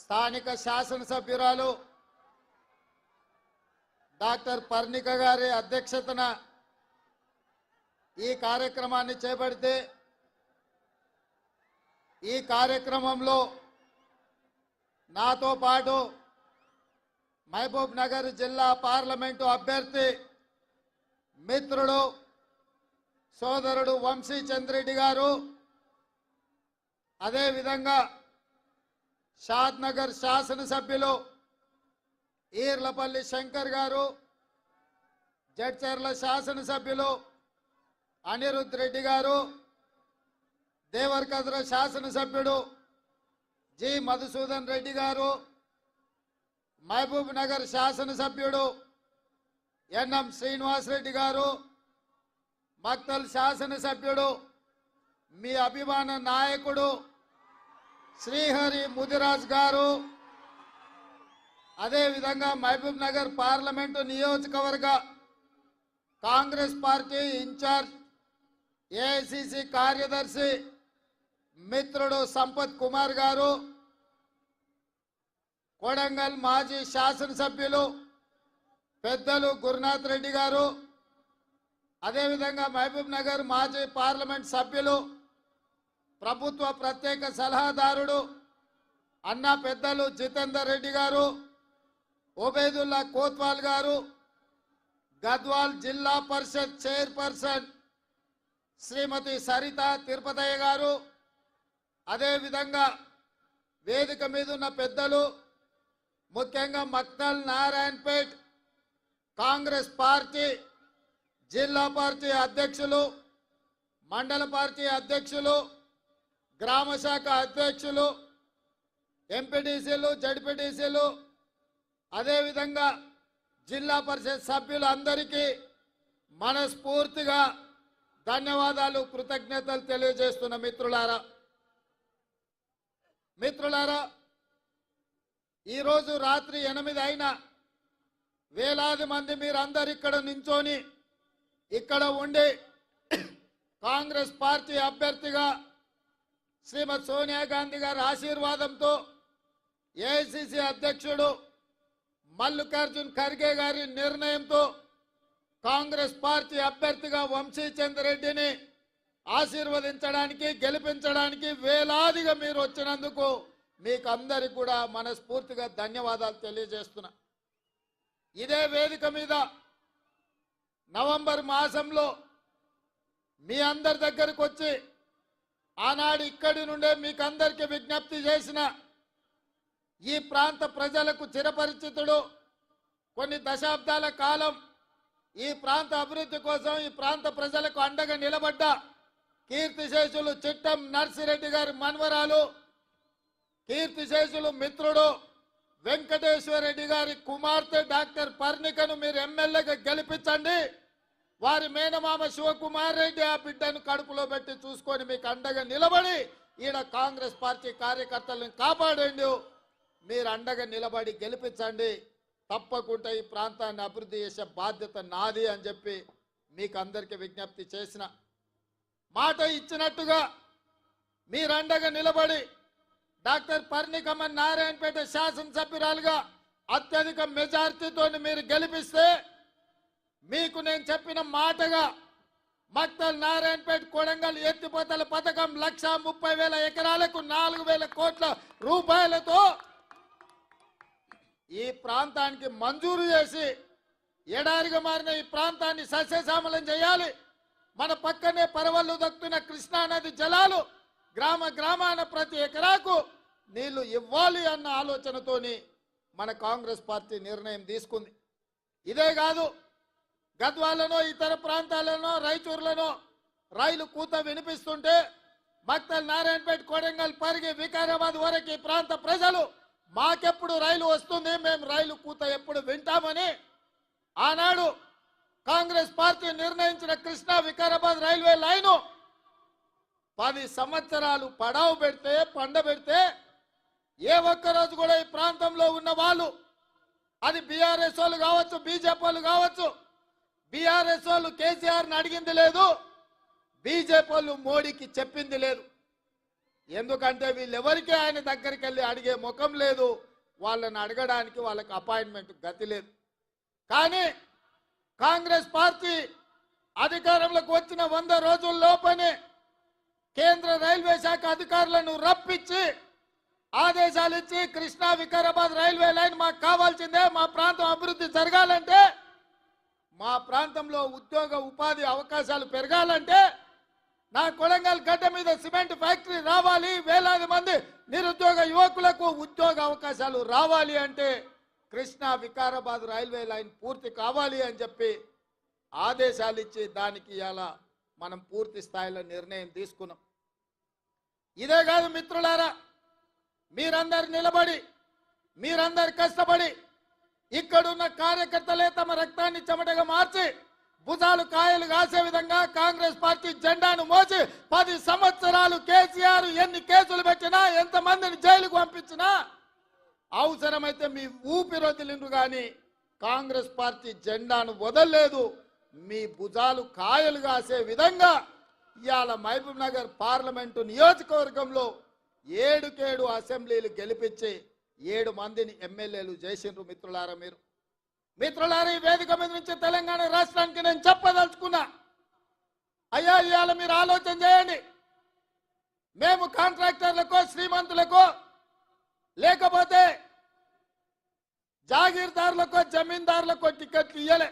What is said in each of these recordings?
స్థానిక శాసనసభ్యురాలు డాక్టర్ పర్ణిక గారి అధ్యక్షతన ఈ కార్యక్రమాన్ని చేపడితే ఈ కార్యక్రమంలో నాతో పాటు మహబూబ్ నగర్ జిల్లా పార్లమెంటు అభ్యర్థి మిత్రుడు సోదరుడు వంశీ చంద్రెడ్డి గారు, అదేవిధంగా షాద్ నగర్ శాసనసభ్యులు ఈర్లపల్లి శంకర్ గారు, జడ్చర్ల శాసనసభ్యులు అనిరుద్ రెడ్డి గారు, దేవరకద్ర శాసనసభ్యుడు జి మధుసూదన్ రెడ్డి గారు, మహబూబ్ నగర్ శాసనసభ్యుడు ఎన్ఎం శ్రీనివాస్ రెడ్డి గారు, మక్తల్ శాసనసభ్యుడు మీ అభిమాన నాయకుడు శ్రీహరి ముదిరాజ్ గారు, అదేవిధంగా మహబూబ్ నగర్ పార్లమెంటు నియోజకవర్గ కాంగ్రెస్ పార్టీ ఇన్ఛార్జ్ ఏఐసిసి కార్యదర్శి మిత్రుడు సంపత్ కుమార్ గారు, కొడంగల్ మాజీ శాసనసభ్యులు పెద్దలు గురునాథ్ రెడ్డి గారు, అదేవిధంగా మహబూబ్ నగర్ మాజీ పార్లమెంట్ సభ్యులు ప్రభుత్వ ప్రత్యేక సలహాదారుడు అన్న పెద్దలు జితేందర్ రెడ్డి గారు, ఒబేదుల్లా కోత్వాల్ గారు, గద్వాల్ జిల్లా పరిషత్ చైర్పర్సన్ శ్రీమతి సరిత తిరుపతయ్య గారు, అదేవిధంగా వేదిక మీద ఉన్న పెద్దలు ముఖ్యంగా మక్తల్ నారాయణపేట్ కాంగ్రెస్ పార్టీ జిల్లా పార్టీ అధ్యక్షులు, మండల పార్టీ అధ్యక్షులు, గ్రామ శాఖ అధ్యక్షులు, ఎంపీటీసీలు, జడ్పీటీసీలు, అదేవిధంగా జిల్లా పరిషత్ సభ్యులందరికీ మనస్ఫూర్తిగా ధన్యవాదాలు, కృతజ్ఞతలు తెలియజేస్తున్న మిత్రులారా, ఈరోజు రాత్రి 8 అయినా వేలాది మంది మీరందరు ఇక్కడ నించొని ఇక్కడ ఉండి కాంగ్రెస్ పార్టీ అభ్యర్థిగా శ్రీమతి సోనియా గాంధీ గారి ఆశీర్వాదంతో ఏఐసిసి అధ్యక్షుడు మల్లికార్జున్ ఖర్గే గారి నిర్ణయంతో కాంగ్రెస్ పార్టీ అభ్యర్థిగా వంశీ చంద్రెడ్డిని ఆశీర్వదించడానికి గెలిపించడానికి వేలాదిగా మీరు వచ్చినందుకు మీకు అందరికీ కూడా మనస్ఫూర్తిగా ధన్యవాదాలు తెలియజేస్తున్నా. ఇదే వేదిక మీద నవంబర్ మాసంలో మీ అందరి దగ్గరకు వచ్చి ఆనాడు ఇక్కడి నుండే మీకు అందరికీ విజ్ఞప్తి చేసిన ఈ ప్రాంత ప్రజలకు చిరపరిచితుడు, కొన్ని దశాబ్దాల కాలం ఈ ప్రాంత అభివృద్ధి కోసం ఈ ప్రాంత ప్రజలకు అండగా నిలబడ్డ కీర్తిశేషులు చిట్టం నర్సిరెడ్డి గారి మన్వరాలు, కీర్తిశేషులు మిత్రుడు వెంకటేశ్వర రెడ్డి గారి కుమార్తె డాక్టర్ పర్ణికను మీరు ఎమ్మెల్యేగా గెలిపించండి. వారి మేనమామ శివకుమార్ రెడ్డి ఆ బిడ్డను కడుపులో పెట్టి చూసుకొని మీకు అండగా నిలబడి ఈడ కాంగ్రెస్ పార్టీ కార్యకర్తలను కాపాడండి. మీరు అండగా నిలబడి గెలిపించండి. తప్పకుండా ఈ ప్రాంతాన్ని అభివృద్ధి చేసే బాధ్యత నాది అని చెప్పి మీకు అందరికీ విజ్ఞప్తి చేసిన మాట ఇచ్చినట్టుగా మీరు అండగా నిలబడి డాక్టర్ పర్ణికమ్మ నారాయణపేట శాసనసభ్యురాలుగా అత్యధిక మెజార్టీతో మీరు గెలిపిస్తే మీకు నేను చెప్పిన మాటగా మక్తల్ నారాయణపేట కొడంగల్ ఎత్తిపోతల పథకం 1,30,000 ఎకరాలకు 4,000 కోట్ల రూపాయలతో ఈ ప్రాంతానికి మంజూరు చేసి ఎడారిగా మారిన ఈ ప్రాంతాన్ని సస్యశ్యామలం చేయాలి. మన పక్కనే పరవళ్ళు దక్కుతున్న కృష్ణానది జలాలు గ్రామాన ప్రతి ఎకరాకు నీళ్లు ఇవ్వాలి అన్న ఆలోచనతోని మన కాంగ్రెస్ పార్టీ నిర్ణయం తీసుకుంది. ఇదే కాదు, గద్వాలను ఇతర ప్రాంతాలను రాయచూర్లను రైలు కూత వినిపిస్తుంటే మక్తల్ నారాయణపేట కొడంగల్ పరిగి వికారాబాద్ వరకు ఈ ప్రాంత ప్రజలు మాకెప్పుడు రైలు వస్తుంది, మేము రైలు కూత ఎప్పుడు వింటామని ఆనాడు కాంగ్రెస్ పార్టీ నిర్ణయించిన కృష్ణా వికారాబాద్ రైల్వే లైను 10 సంవత్సరాలు పడావు పెడితే పండబెడితే ఏ ఒక్కరోజు కూడా ఈ ప్రాంతంలో ఉన్న వాళ్ళు, అది బీఆర్ఎస్ వాళ్ళు కావచ్చు, బీజేపీ వాళ్ళు కావచ్చు, బీఆర్ఎస్ వాళ్ళు కేసీఆర్ని అడిగింది లేదు, బీజేపీ వాళ్ళు మోడీకి చెప్పింది లేదు. ఎందుకంటే వీళ్ళెవరికీ ఆయన దగ్గరికి వెళ్ళి అడిగే ముఖం లేదు, వాళ్ళని అడగడానికి వాళ్ళకి అపాయింట్మెంట్ గతి లేదు. కానీ కాంగ్రెస్ పార్టీ అధికారంలోకి వచ్చిన 100 రోజుల్లోపనే కేంద్ర రైల్వే శాఖ అధికారులను రప్పించి ఆదేశాలు ఇచ్చి కృష్ణా వికారాబాద్ రైల్వే లైన్ మాకు కావాల్సిందే, మా ప్రాంతం అభివృద్ధి జరగాలంటే, మా ప్రాంతంలో ఉద్యోగ ఉపాధి అవకాశాలు పెరగాలంటే, నా కొడంగల్ గడ్డ మీద సిమెంట్ ఫ్యాక్టరీ రావాలి, వేలాది మంది నిరుద్యోగ యువకులకు ఉద్యోగ అవకాశాలు రావాలి అంటే కృష్ణా వికారాబాద్ రైల్వే లైన్ పూర్తి కావాలి అని చెప్పి ఆదేశాలు ఇచ్చి దానికి ఇలా మనం పూర్తి స్థాయిలో నిర్ణయం తీసుకున్నాం. ఇదే కాదు మిత్రులారా, మీరందరు నిలబడి మీరందరు కష్టపడి ఇక్కడున్న కార్యకర్తలే తమ రక్తాన్ని చెమటగా మార్చి భుజాలు కాయలు కాసే విధంగా కాంగ్రెస్ పార్టీ జెండాను మోసి 10 సంవత్సరాలు కేసీఆర్ ఎన్ని కేసులు పెట్టినా, ఎంతమందిని జైలుకు పంపించినా, అవసరమైతే మీ ఊపిరొదిలిండ్రు కానీ కాంగ్రెస్ పార్టీ జెండాను వదలలేదు. మీ భుజాలు కాయలు కాసే విధంగా ఇవాళ మహబూబ్ నగర్ పార్లమెంటు నియోజకవర్గంలో 7 అసెంబ్లీలు గెలిపించి 7 మందిని ఎమ్మెల్యేలు చేసిండ్రు. మిత్రులారా, ఈ వేదిక మీద నుంచి తెలంగాణ రాష్ట్రానికి నేను చెప్పదలుచుకున్నా, అయ్యా ఇవాళ మీరు ఆలోచన చేయండి. మేము కాంట్రాక్టర్లకో శ్రీమంతులకో లేకపోతే జాగీర్దారులకో జమీందారులకో టికెట్లు ఇయ్యలే.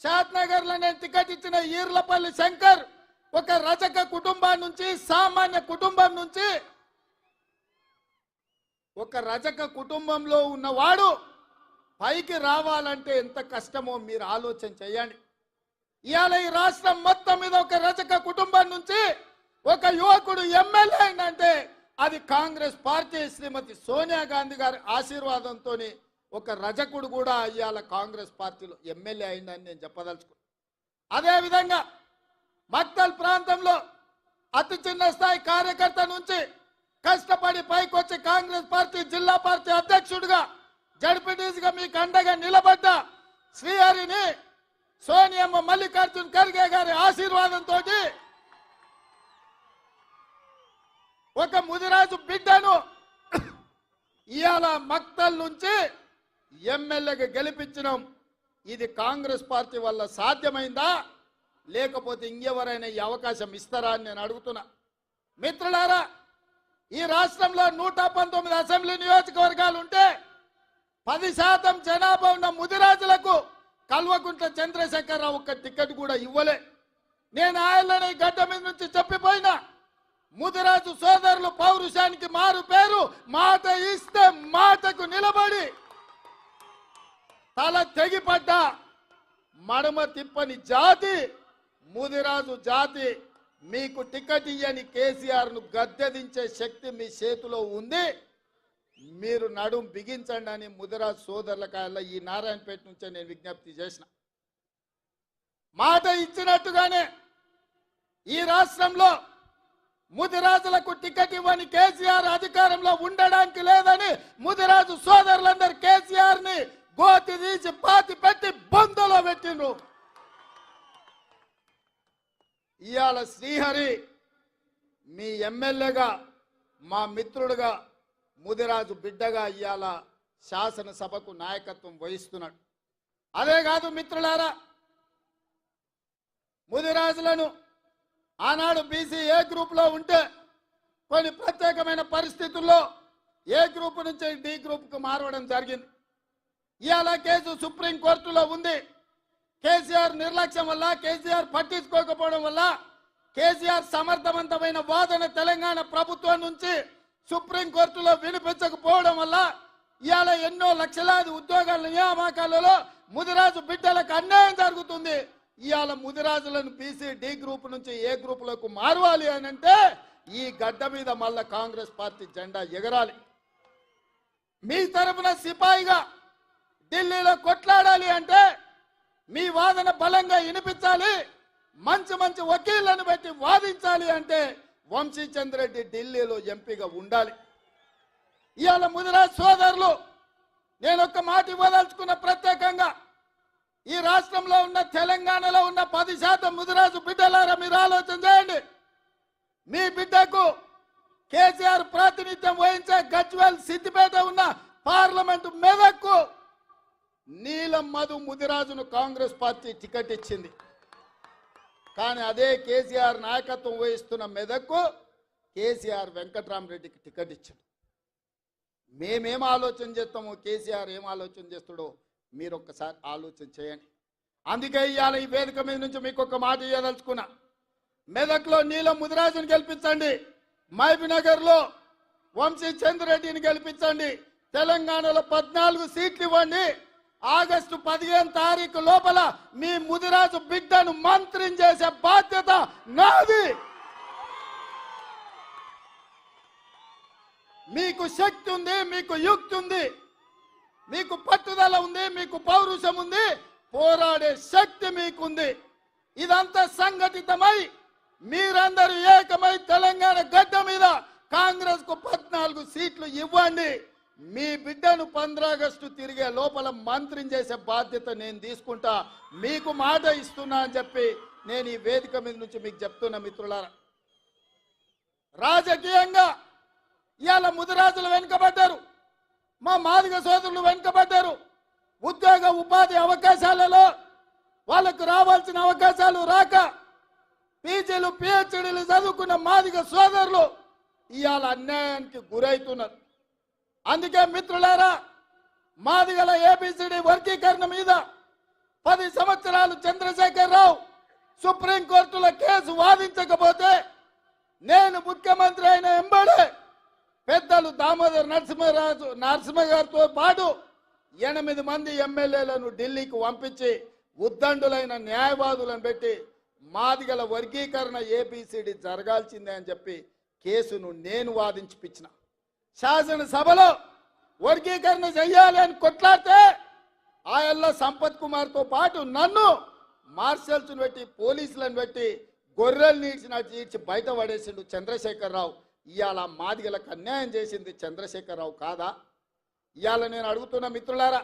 షాద్నగర్ లో నేను టికెట్ ఇచ్చిన ఈర్లపల్లి శంకర్ ఒక రజక కుటుంబం నుంచి, సామాన్య కుటుంబం నుంచి, ఒక రజక కుటుంబంలో ఉన్నవాడు పైకి రావాలంటే ఎంత కష్టమో మీరు ఆలోచన చేయండి. ఇవాళ ఈ రాష్ట్రం మొత్తం మీద ఒక రజక కుటుంబం నుంచి ఒక యువకుడు ఎమ్మెల్యే అయిందంటే అది కాంగ్రెస్ పార్టీ శ్రీమతి సోనియా గాంధీ గారి ఆశీర్వాదంతో ఒక రజకుడు కూడా ఇవాళ కాంగ్రెస్ పార్టీలో ఎమ్మెల్యే అయిందని నేను చెప్పదలుచుకున్నాను. అదేవిధంగా మక్తల్ ప్రాంతంలో అతి చిన్న స్థాయి కార్యకర్త నుంచి కష్టపడి పైకొచ్చి కాంగ్రెస్ పార్టీ జిల్లా పార్టీ అధ్యక్షుడిగా జడ్పీటీసీగా మీకు అండగా నిలబడ్డ శ్రీహరిని సోనియమ్మ మల్లికార్జున్ ఖర్గే గారి ఆశీర్వాదంతో ఒక ముదిరాజు బిడ్డను ఇవాళ మక్తల్ నుంచి ఎమ్మెల్యేగా గెలిపించడం ఇది కాంగ్రెస్ పార్టీ వల్ల సాధ్యమైందా, లేకపోతే ఇంకెవరైనా ఈ అవకాశం ఇస్తారా అని నేను అడుగుతున్నా. మిత్రులారా, ఈ రాష్ట్రంలో 119 అసెంబ్లీ నియోజకవర్గాలు ఉంటే 10% జనాభా ఉన్న ముదిరాజులకు కల్వకుంట్ల చంద్రశేఖరరావు ఒక్క టికెట్ కూడా ఇవ్వలే. నేను ఆయనని గడ్డ మీద నుంచి చెప్పిపోయినా, ముదిరాజు సోదరులు పౌరుషానికి మారు పేరు, మాట ఇస్తే మాటకు నిలబడి తల తెగిపడ్డ మడమ తిప్పని జాతి ముదిరాజు జాతి. మీకు టికెట్ ఇయ్యని కేసీఆర్ను గద్దెదించే శక్తి మీ చేతిలో ఉంది, మీరు నడుం బిగించండి అని ముదిరాజు సోదరులకాయల ఈ నారాయణపేట నుంచే నేను విజ్ఞప్తి చేసిన. మాట ఇచ్చినట్టుగానే ఈ రాష్ట్రంలో ముదిరాజులకు టికెట్ ఇవ్వని కేసీఆర్ అధికారంలో ఉండడానికి లేదని ముదిరాజు సోదరులందరూ కేసీఆర్ ని గోతి తీసి పాతి పెట్టి బొందలో పెట్టిండ్రు. ఇవాళ శ్రీహరి మీ ఎమ్మెల్యేగా, మా మిత్రుడుగా, ముదిరాజు బిడ్డగా ఇవాళ శాసనసభకు నాయకత్వం వహిస్తున్నాడు. అదే కాదు మిత్రులారా, ముదిరాజులను ఆనాడు బీసీ ఏ గ్రూప్ లో ఉంటే కొన్ని ప్రత్యేకమైన పరిస్థితుల్లో ఏ గ్రూప్ నుంచి డి గ్రూప్ కు మారవడం జరిగింది. ఇవాళ కేసు సుప్రీంకోర్టులో ఉంది. కేసీఆర్ నిర్లక్ష్యం వల్ల, కేసీఆర్ పట్టించుకోకపోవడం వల్ల, కేసీఆర్ సమర్థవంతమైన వాదన తెలంగాణ ప్రభుత్వం నుంచి సుప్రీంకోర్టులో వినిపించకపోవడం వల్ల ఇవాళ ఎన్నో లక్షలాది ఉద్యోగాల నియామకాలలో ముదిరాజు బిడ్డలకు అన్యాయం జరుగుతుంది. ఇవాళ ముదిరాజులను బీసీ డి గ్రూప్ నుంచి ఏ గ్రూపులకు మారవాలి అని అంటే ఈ గడ్డ మీద మళ్ళా కాంగ్రెస్ పార్టీ జెండా ఎగరాలి. మీ తరఫున సిపాయిగా ఢిల్లీలో కొట్లాడాలి అంటే మీ వాదన బలంగా వినిపించాలి. మంచి మంచి వకీళ్లను పెట్టి వాదించాలి అంటే వంశీచంద్ర రెడ్డి ఢిల్లీలో ఎంపీగా ఉండాలి. ఇవాళ ముదిరాజ్ సోదరులు నేను ఒక మాట ఇవ్వదలుచుకున్న, ప్రత్యేకంగా ఈ రాష్ట్రంలో ఉన్న తెలంగాణలో ఉన్న 10% ముదిరాజు బిడ్డలారా మీరు ఆలోచన చేయండి. మీ బిడ్డకు కేసీఆర్ ప్రాతినిధ్యం వహించే గజ్వేల్ సిద్దిపేట ఉన్న పార్లమెంటు మెదక్కు నీలం మధు ముదిరాజును కాంగ్రెస్ పార్టీ టికెట్ ఇచ్చింది. కానీ అదే కేసీఆర్ నాయకత్వం వహిస్తున్న మెదక్కు కేసీఆర్ వెంకట్రామరెడ్డికి టికెట్ ఇచ్చాడు. మేమేం ఆలోచన చేస్తామో కేసీఆర్ ఏం ఆలోచన చేస్తాడో మీరు ఒక్కసారి ఆలోచన చేయండి. అందుకే ఇవాళ ఈ వేదిక మీద నుంచి మీకు ఒక మాట ఇవ్వదలుచుకున్నా. మెదక్లో నీలం ముదిరాజుని గెలిపించండి, మహబూబ్నగర్లో వంశీ చంద్రెడ్డిని గెలిపించండి, తెలంగాణలో 14 సీట్లు ఇవ్వండి. ఆగస్టు 15 తారీఖు లోపల మీ ముదిరాజు బిడ్డను మంత్రిని చేసే బాధ్యత నాది. మీకు శక్తి ఉంది, మీకు యుక్తి ఉంది, మీకు పట్టుదల ఉంది, మీకు పౌరుషం ఉంది, పోరాడే శక్తి మీకుంది. ఇదంతా సంఘటితమై మీరందరూ ఏకమై తెలంగాణ గడ్డ మీద కాంగ్రెస్ కు 14 సీట్లు ఇవ్వండి. మీ బిడ్డను 15 ఆగస్టు తిరిగే లోపల మంత్రిని చేసే బాధ్యత నేను తీసుకుంటా, మీకు మాట ఇస్తున్నా అని చెప్పి నేను ఈ వేదిక మీద నుంచి మీకు చెప్తున్నా. మిత్రులారా, రాజకీయంగా ఇవాళ ముదిరాజులు వెనుకబడ్డారు, మా మాదిగ సోదరులు వెనుకబడ్డారు. ఉద్యోగ ఉపాధి అవకాశాలలో వాళ్ళకు రావాల్సిన అవకాశాలు రాక పీజీలు పిహెచ్డీలు చదువుకున్న మాదిగ సోదరులు ఇవాళ అన్యాయానికి గురవుతున్నారు. అందుకే మిత్రులారా, మాదిగల ఏబిసిడి వర్గీకరణ మీద 10 సంవత్సరాలు చంద్రశేఖరరావు సుప్రీంకోర్టులో కేసు వాదించకపోతే నేను ముఖ్యమంత్రి అయిన ఎంబడే పెద్దలు దామోదర్ నరసింహ గారితో పాటు 8 మంది ఎమ్మెల్యేలను ఢిల్లీకి పంపించి ఉద్దండులైన న్యాయవాదులను పెట్టి మాదిగల వర్గీకరణ ఏబిసిడి జరగాల్సిందే అని చెప్పి కేసును నేను వాదించిపించిన. శాసనసభలో వర్గీకరణ చెయ్యాలి అని కొట్లాడితే ఆయల్ల సంపత్ కుమార్తో పాటు నన్ను మార్షల్స్ను పెట్టి పోలీసులను పెట్టి గొర్రెలు నీడ్చినట్టు ఈడ్చి బయట పడేసిండు చంద్రశేఖరరావు. ఇవాళ మాదిగలకు అన్యాయం చేసింది చంద్రశేఖరరావు కాదా? ఇవాళ నేను అడుగుతున్న మిత్రులారా,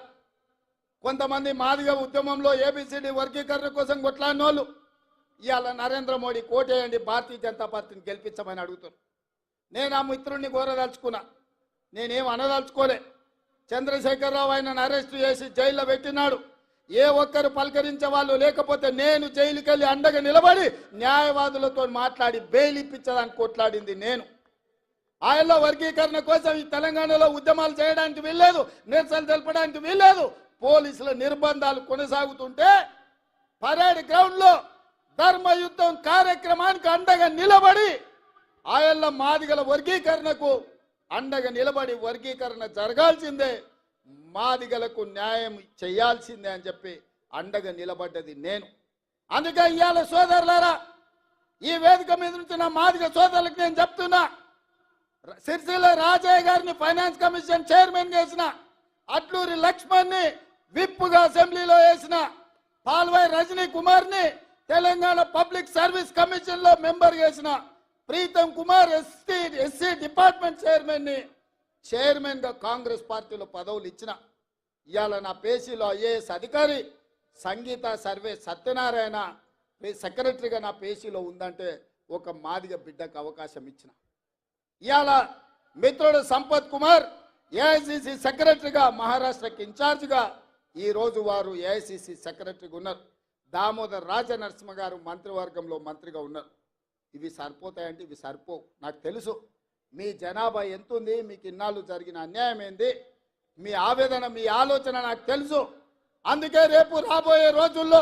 కొంతమంది మాదిగ ఉద్యమంలో ఏబిసిడి వర్గీకరణ కోసం కొట్లాడిన వాళ్ళు ఇవాళ నరేంద్ర మోడీ కోటేయండి, భారతీయ జనతా పార్టీని గెలిపించమని అడుగుతారు. నేను ఆ మిత్రుడిని కోరదలుచుకున్నా, నేనేం అనదలుచుకోలే. చంద్రశేఖరరావు ఆయనను అరెస్ట్ చేసి జైల్లో పెట్టినాడు. ఏ ఒక్కరు పలకరించే వాళ్ళు లేకపోతే నేను జైలుకి వెళ్ళి అండగా నిలబడి న్యాయవాదులతో మాట్లాడి బెయిల్ ఇప్పించడానికి కొట్లాడింది నేను. ఆయనలో వర్గీకరణ కోసం ఈ తెలంగాణలో ఉద్యమాలు చేయడానికి వీల్లేదు, నిరసన తెలపడానికి వీల్లేదు. పోలీసుల నిర్బంధాలు కొనసాగుతుంటే పరేడ్ గ్రౌండ్ లో ధర్మయుద్ధం కార్యక్రమానికి అండగా నిలబడి ఆయల్ల మాదిగల వర్గీకరణకు అండగా నిలబడి వర్గీకరణ జరగాల్సిందే, మాదిగలకు న్యాయం చేయాల్సిందే అని చెప్పి అండగా నిలబడ్డది నేను. అందుకే ఇవాళ సోదరులారా, ఈ వేదిక మీద నుంచి నా మాదిగ సోదరులకు నేను చెప్తున్నా, సిరిసిల్ల రాజయ్య గారిని ఫైనాన్స్ కమిషన్ చైర్మన్ చేసిన, అట్లూరి లక్ష్మణ్ని విప్పుగా అసెంబ్లీలో వేసిన, పాల్వాయి రజనీ కుమార్ని తెలంగాణ పబ్లిక్ సర్వీస్ కమిషన్ లో మెంబర్ చేసిన, Pritam Kumar SC department chairman గా కాంగ్రెస్ పార్టీలో పదవులు ఇచ్చిన. ఇవాళ నా పేషీలో ఐఏఎస్ అధికారి సంగీత సర్వే సత్యనారాయణ సెక్రటరీగా నా పేషీలో ఉందంటే ఒక మాదిగ బిడ్డకు అవకాశం ఇచ్చిన. ఇవాళ మిత్రుడు సంపత్ కుమార్ ఏఐసిసి సెక్రటరీగా మహారాష్ట్రకి ఇన్ఛార్జిగా ఈరోజు వారు ఏఐసిసి సెక్రటరీగా ఉన్నారు. దామోదర్ రాజనరసింహ గారు మంత్రివర్గంలో మంత్రిగా ఉన్నారు. ఇవి సరిపోతాయంటే ఇవి సరిపోవు. నాకు తెలుసు మీ జనాభా ఎంత ఉంది, మీకు ఇన్నాళ్ళు జరిగిన అన్యాయం ఏంది, మీ ఆవేదన, మీ ఆలోచన నాకు తెలుసు. అందుకే రేపు రాబోయే రోజుల్లో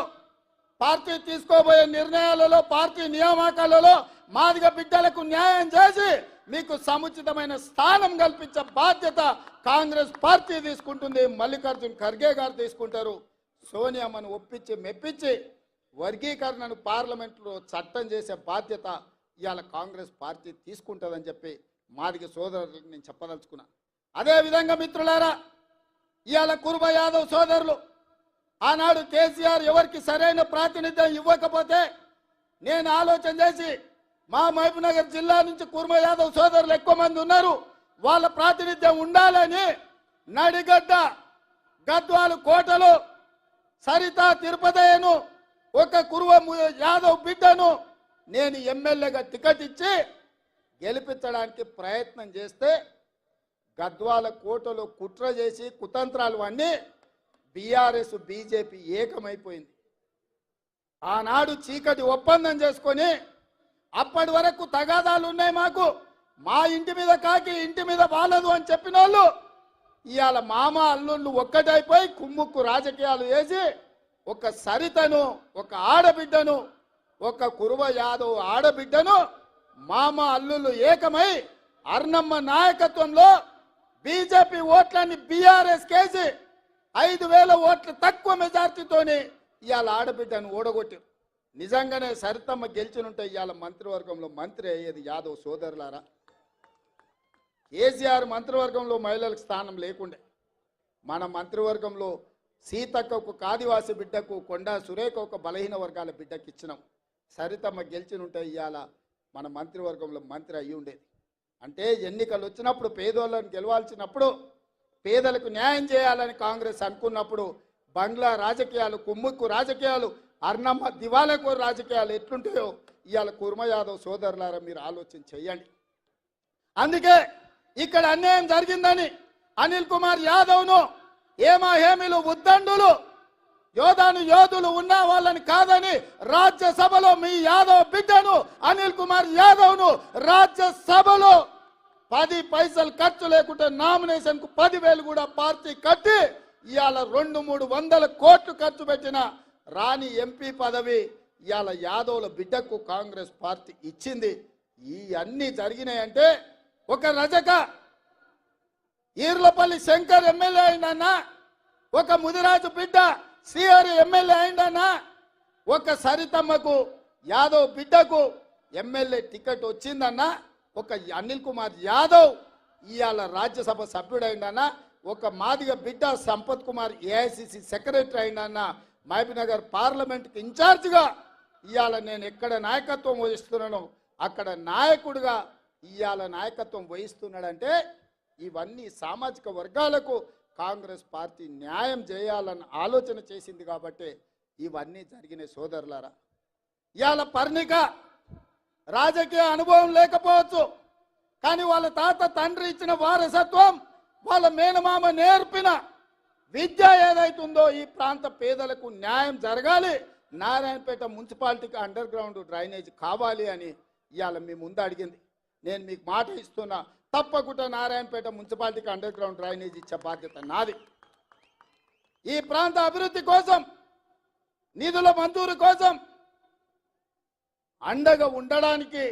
పార్టీ తీసుకోబోయే నిర్ణయాలలో, పార్టీ నియామకాలలో మాదిగ బిడ్డలకు న్యాయం చేసి మీకు సముచితమైన స్థానం కల్పించే బాధ్యత కాంగ్రెస్ పార్టీ తీసుకుంటుంది. మల్లికార్జున్ ఖర్గే గారు తీసుకుంటారు. సోనియామ్మను ఒప్పించి మెప్పించి వర్గీకరణను పార్లమెంట్లో చట్టం చేసే బాధ్యత ఇవాళ కాంగ్రెస్ పార్టీ తీసుకుంటుందని చెప్పి మాదిగ సోదరులకు నేను చెప్పదలుచుకున్నా. అదేవిధంగా మిత్రులారా, ఇవాళ కుర్మ యాదవ్ సోదరులు ఆనాడు కేసీఆర్ ఎవరికి సరైన ప్రాతినిధ్యం ఇవ్వకపోతే నేను ఆలోచన చేసి మా మహబూబ్నగర్ జిల్లా నుంచి కుర్మ యాదవ్ సోదరులు ఎక్కువ మంది ఉన్నారు, వాళ్ళ ప్రాతినిధ్యం ఉండాలని నడిగడ్డ, గద్వాలు కోటలో సరిత తిరుపతయ్యను ఒక కుర్మ యాదవ్ బిడ్డను నేను ఎమ్మెల్యేగా టికెట్ ఇచ్చి గెలిపించడానికి ప్రయత్నం చేస్తే గద్వాల కోటలో కుట్ర చేసి కుతంత్రాలు అన్నీ బీఆర్ఎస్ బీజేపీ ఏకమైపోయింది. ఆనాడు చీకటి ఒప్పందం చేసుకొని అప్పటి వరకు తగాదాలు ఉన్నాయి మాకు, మా ఇంటి మీద కాకి ఇంటి మీద బాలదు అని చెప్పిన వాళ్ళు ఇవాళ మామ అల్లుళ్ళు ఒక్కటైపోయి కుమ్ముక్కు రాజకీయాలు వేసి ఒక సరితను, ఒక ఆడబిడ్డను, ఒక కురువ యాదవ్ ఆడబిడ్డను మామ అల్లుళ్ళు ఏకమై అర్నమ్మ నాయకత్వంలో బీజేపీ ఓట్లని బీఆర్ఎస్ కేసి 5,000 ఓట్ల తక్కువ మెజార్టీతోని ఇవాళ ఆడబిడ్డను ఓడగొట్టారు. నిజంగానే సరితమ్మ గెలిచినుంటే ఇవాళ మంత్రివర్గంలో మంత్రి అయ్యేది యాదవ్ సోదరులారా. కేసీఆర్ మంత్రివర్గంలో మహిళలకు స్థానం లేకుండే, మన మంత్రివర్గంలో సీతక్కకు ఆదివాసి బిడ్డకు, కొండా సురేఖ ఒక బలహీన వర్గాల బిడ్డకి ఇచ్చినాం. సరితమ్మ గెలిచినుంటే ఇవాళ మన మంత్రివర్గంలో మంత్రి అయ్యి ఉండేది. అంటే ఎన్నికలు వచ్చినప్పుడు పేదోళ్ళని గెలవాల్సినప్పుడు పేదలకు న్యాయం చేయాలని కాంగ్రెస్ అనుకున్నప్పుడు బంగ్లా రాజకీయాలు, కుమ్ముక్కు రాజకీయాలు, అర్నమ్మ దివాలకు రాజకీయాలు ఎట్లుంటాయో ఇవాళ కుర్మ యాదవ్ సోదరులారా మీరు ఆలోచన చెయ్యండి. అందుకే ఇక్కడ అన్యాయం జరిగిందని అనిల్ కుమార్ యాదవ్ను హేమీలు ఉద్దండులు యోధులు ఉన్న వాళ్ళని కాదని రాజ్యసభలో మీ యాదవ్ బిడ్డను అనిల్ కుమార్ యాదవ్ను రాజ్యసభలో 10 పైసలు ఖర్చు లేకుంటే నామినేషన్ కు 10,000 కూడా పార్టీ కట్టి ఇవాళ 200-300 కోట్లు ఖర్చు పెట్టిన రాని ఎంపీ పదవి ఇవాళ యాదవ్ల బిడ్డకు కాంగ్రెస్ పార్టీ ఇచ్చింది. ఈ అన్ని జరిగినాయంటే ఒక రజక ఈర్లపల్లి శంకర్ ఎమ్మెల్యే అయిందన్నా, ఒక ముదిరాజు బిడ్డ సిఆర్ ఎమ్మెల్యే అయిందన్నా, ఒక సరితమ్మకు యాదవ్ బిడ్డకు ఎమ్మెల్యే టికెట్ వచ్చిందన్నా, ఒక అనిల్ కుమార్ యాదవ్ ఇవాళ రాజ్యసభ సభ్యుడైందన్నా, ఒక మాదిగ బిడ్డ సంపత్ కుమార్ ఏఐసిసి సెక్రటరీ అయిందన్నా, మహబూబ్నగర్ పార్లమెంట్కి ఇన్ఛార్జిగా ఇవాళ నేను ఎక్కడ నాయకత్వం వహిస్తున్నానో అక్కడ నాయకుడిగా ఇవాళ నాయకత్వం వహిస్తున్నాడంటే ఇవన్నీ సామాజిక వర్గాలకు కాంగ్రెస్ పార్టీ న్యాయం చేయాలని ఆలోచన చేసింది కాబట్టి ఇవన్నీ జరిగిన సోదరులారా. ఇవాళ పర్ణిక రాజకీయ అనుభవం లేకపోవచ్చు, కానీ వాళ్ళ తాత తండ్రి ఇచ్చిన వారసత్వం, వాళ్ళ మేనమామ నేర్పిన విద్య ఏదైతుందో ఈ ప్రాంత పేదలకు న్యాయం జరగాలి, నారాయణపేట మున్సిపాలిటీకి అండర్ గ్రౌండ్ డ్రైనేజ్ కావాలి అని ఇవాళ మీ ముందు అడిగింది. నేను మీకు మాట ఇస్తున్నా, తప్పకుండా నారాయణపేట మున్సిపాలిటీకి అండర్ గ్రౌండ్ డ్రైనేజ్ ఇచ్చే బాధ్యత నాది. ఈ ప్రాంత అభివృద్ధి కోసం, నిధుల మంజూరు కోసం అండగా ఉండడానికి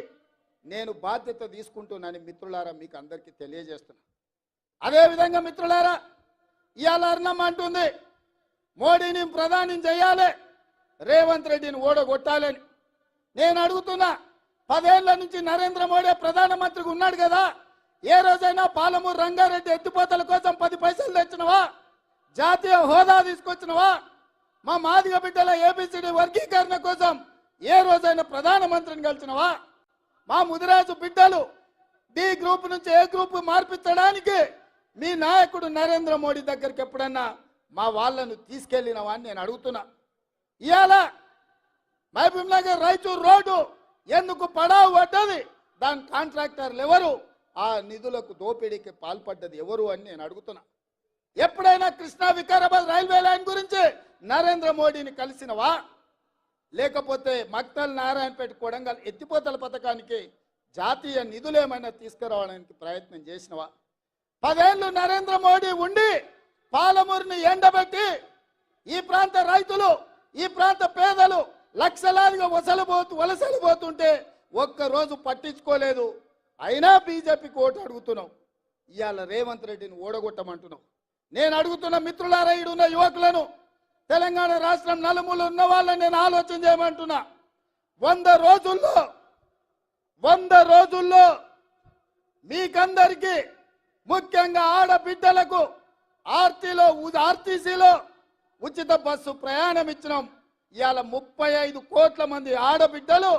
నేను బాధ్యత తీసుకుంటున్నాను మిత్రులారా, మీకు అందరికీ తెలియజేస్తున్నా. అదేవిధంగా మిత్రులారా, ఇవాళ అర్ణం అంటుంది మోడీని ప్రధాని చేయాలి, రేవంత్ రెడ్డిని ఓడగొట్టాలని. నేను అడుగుతున్నా, 10 ఏళ్ల నుంచి నరేంద్ర మోడీ ప్రధానమంత్రిగా ఉన్నాడు కదా, ఏ రోజైనా పాలమూరు రంగారెడ్డి ఎత్తిపోతల కోసం 10 పైసలు తెచ్చినవా? జాతీయ హోదా తీసుకొచ్చినవా? మా మాదిగ బిడ్డల ఏబిసిడి వర్గీకరణ కోసం ఏ రోజైనా ప్రధానమంత్రిని కలిసినవా? మా ముదిరాజు బిడ్డలు డి గ్రూప్ నుంచి ఏ గ్రూప్ మార్పించడానికి మీ నాయకుడు నరేంద్ర మోడీ దగ్గరికి ఎప్పుడన్నా మా వాళ్ళను తీసుకెళ్లినవా అని నేను అడుగుతున్నా. ఇవాళ మహబూబ్ నగర్ రాయచూర్ రోడ్డు ఎందుకు పడావు పడ్డది? దాని కాంట్రాక్టర్లు ఎవరు? ఆ నిధులకు దోపిడీకి పాల్పడ్డది ఎవరు అని నేను అడుగుతున్నా. ఎప్పుడైనా కృష్ణా వికారాబాద్ రైల్వే లైన్ గురించి నరేంద్ర మోడీని కలిసినవా? లేకపోతే మక్తల్ నారాయణపేట కొడంగల్ ఎత్తిపోతల పథకానికి జాతీయ నిధులు ఏమైనా తీసుకురావడానికి ప్రయత్నం చేసినవా? 10 ఏళ్ళు నరేంద్ర మోడీ ఉండి పాలమూరుని ఎండబెట్టి ఈ ప్రాంత రైతులు, ఈ ప్రాంత పేదలు లక్షలాదిగా వలసలు పోతుంటే ఒక్కరోజు పట్టించుకోలేదు. అయినా బీజేపీకి ఓటు అడుగుతున్నావు. ఇవాళ రేవంత్ రెడ్డిని ఓడగొట్టమంటున్నావు. నేను అడుగుతున్న మిత్రులారా, ఈడున్న యువకులను, తెలంగాణ రాష్ట్రం నలుమూల ఉన్న వాళ్ళని నేను ఆలోచన చేయమంటున్నా. 100 రోజుల్లో మీకందరికీ, ముఖ్యంగా ఆడబిడ్డలకు ఆర్టీసీలో ఉచిత బస్సు ప్రయాణం ఇచ్చినాం. ఇవాళ 35 కోట్ల మంది ఆడబిడ్డలు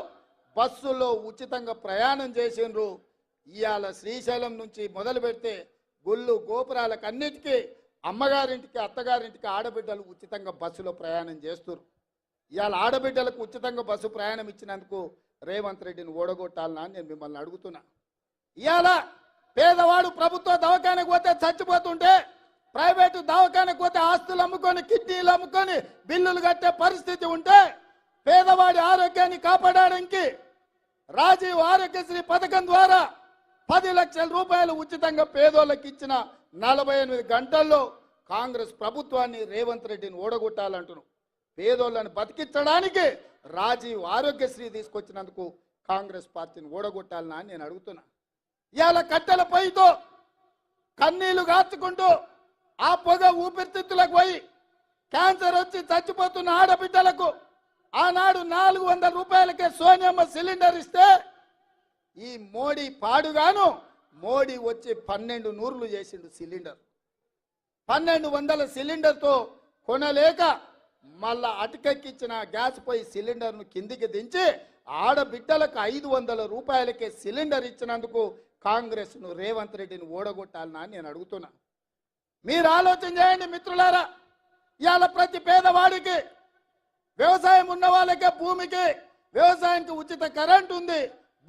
బస్సులో ఉచితంగా ప్రయాణం చేసిండ్రు. ఇవాళ శ్రీశైలం నుంచి మొదలు పెడితే గుళ్ళు గోపురాలకు అన్నిటికీ అమ్మగారింటికి అత్తగారింటికి ఆడబిడ్డలు ఉచితంగా బస్సులో ప్రయాణం చేస్తున్నారు. ఇవాళ ఆడబిడ్డలకు ఉచితంగా బస్సు ప్రయాణం ఇచ్చినందుకు రేవంత్ రెడ్డిని ఓడగొట్టాలన్నా నేను మిమ్మల్ని అడుగుతున్నా. ఇవాళ పేదవాడు ప్రభుత్వ దవాఖానకు పోతే చచ్చిపోతుంటే ప్రైవేటు దవాఖానకు పోతే ఆస్తులు అమ్ముకొని కిడ్నీలు అమ్ముకొని బిల్లులు కట్టే పరిస్థితి ఉంటే పేదవాడి ఆరోగ్యాన్ని కాపాడడానికి రాజీవ్ ఆరోగ్యశ్రీ పథకం ద్వారా 10 లక్షల రూపాయలు ఉచితంగా పేదోళ్ళకి ఇచ్చిన 48 గంటల్లో కాంగ్రెస్ ప్రభుత్వాన్ని రేవంత్ రెడ్డిని ఓడగొట్టాలంటున్నాం. పేదోళ్ళని బతికించడానికి రాజీవ్ ఆరోగ్యశ్రీ తీసుకొచ్చినందుకు కాంగ్రెస్ పార్టీని ఓడగొట్టాలనా నేను అడుగుతున్నా. ఇవాళ కట్టెల పొయ్యితో కన్నీళ్లు గాచుకుంటూ ఆ పొగ ఊపిరితిత్తులకు పోయి క్యాన్సర్ వచ్చి చచ్చిపోతున్న ఆడబిడ్డలకు ఆనాడు 400 రూపాయలకే సోనియమ్మ సిలిండర్ ఇస్తే ఈ మోడీ పాడుగాను మోడీ వచ్చి 12 నూర్లు చేసిండు సిలిండర్. 1200 సిలిండర్తో కొనలేక మళ్ళా అటుకెక్కించిన గ్యాస్ పొయ్యి సిలిండర్ను కిందికి దించి ఆడబిడ్డలకు 500 రూపాయలకే సిలిండర్ ఇచ్చినందుకు కాంగ్రెస్ను రేవంత్ రెడ్డిని ఓడగొట్టాలనా నేను అడుగుతున్నా. మీరు ఆలోచన చేయండి మిత్రులారా. ఇవాళ ప్రతి పేదవాడికి వ్యవసాయం ఉన్న వాళ్ళకే భూమికి వ్యవసాయానికి ఉచిత కరెంటు ఉంది.